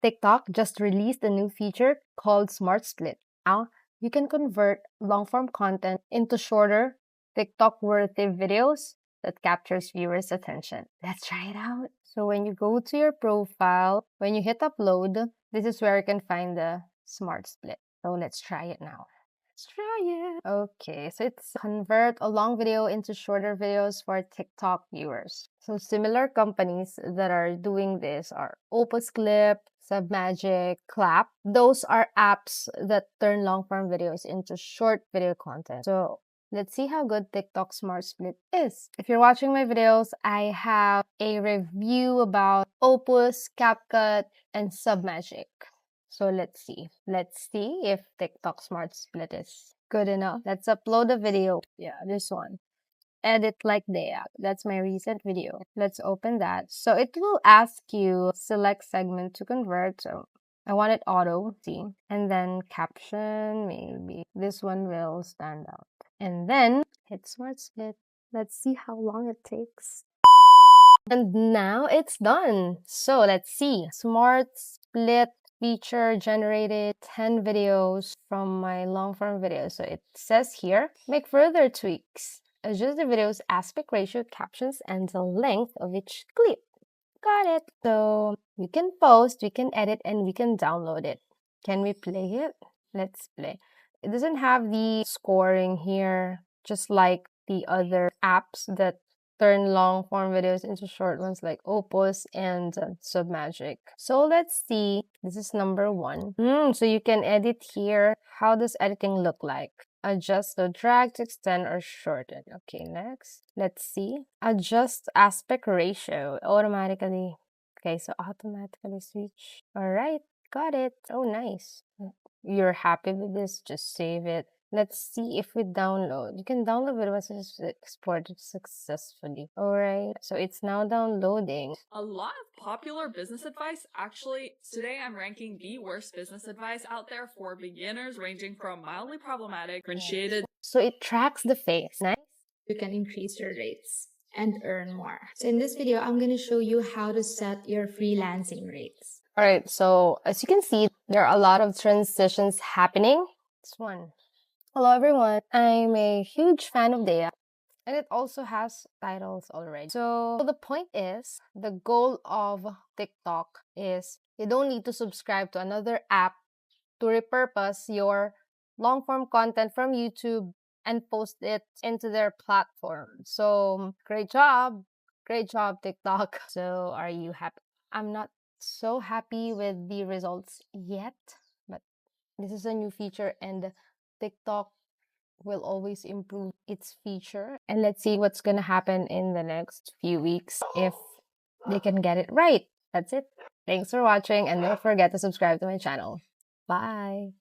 TikTok just released a new feature called Smart Split. Now, you can convert long-form content into shorter, TikTok-worthy videos that captures viewers' attention. Let's try it out. So when you go to your profile, when you hit upload, this is where you can find the Smart Split. So let's try it now. Let's try it. Okay, so it's convert a long video into shorter videos for TikTok viewers. So similar companies that are doing this are Opus, Klap, Submagic, Klap. Those are apps that turn long-form videos into short video content. So let's see how good TikTok Smart Split is. If you're watching my videos, I have a review about Opus, CapCut, and Submagic. So let's see. Let's see if TikTok Smart Split is good enough. Let's upload a video. Yeah, this one. Edit like they app. That's my recent video. Let's open that. So it will ask you select segment to convert. So I want it auto, see, and then caption, maybe this one will stand out. And then hit Smart Split. Let's see how long it takes. And now it's done. So let's see. Smart Split feature generated 10 videos from my long form videos. So it says here, make further tweaks. Adjust the video's aspect ratio, captions, and the length of each clip. Got it. So we can post, we can edit, and we can download it. Can we play it? Let's play. It doesn't have the scoring here, just like the other apps that turn long form videos into short ones like Opus and Submagic. So let's see. This is number 1. So you can edit here. How does editing look like? Adjust the drag to extend or shorten. Okay, next. Let's see. Adjust aspect ratio automatically. Okay, so automatically switch. All right, got it. Oh, nice. You're happy with this? Just save it. Let's see if we download. You can download it once it's exported successfully. All right, so it's now downloading. A lot of popular business advice. Actually, today I'm ranking the worst business advice out there for beginners, ranging from mildly problematic, differentiated. So it tracks the face. Nice. You can increase your rates and earn more. So in this video, I'm going to show you how to set your freelancing rates. All right, so as you can see, there are a lot of transitions happening. This one. Hello everyone, I'm a huge fan of Dea, and it also has titles already. So the point is, the goal of TikTok is you don't need to subscribe to another app to repurpose your long-form content from YouTube and post it into their platform. So great job TikTok. So are you happy? I'm not so happy with the results yet, but this is a new feature and TikTok will always improve its feature. And let's see what's gonna happen in the next few weeks if they can get it right. That's it. Thanks for watching and don't forget to subscribe to my channel. Bye.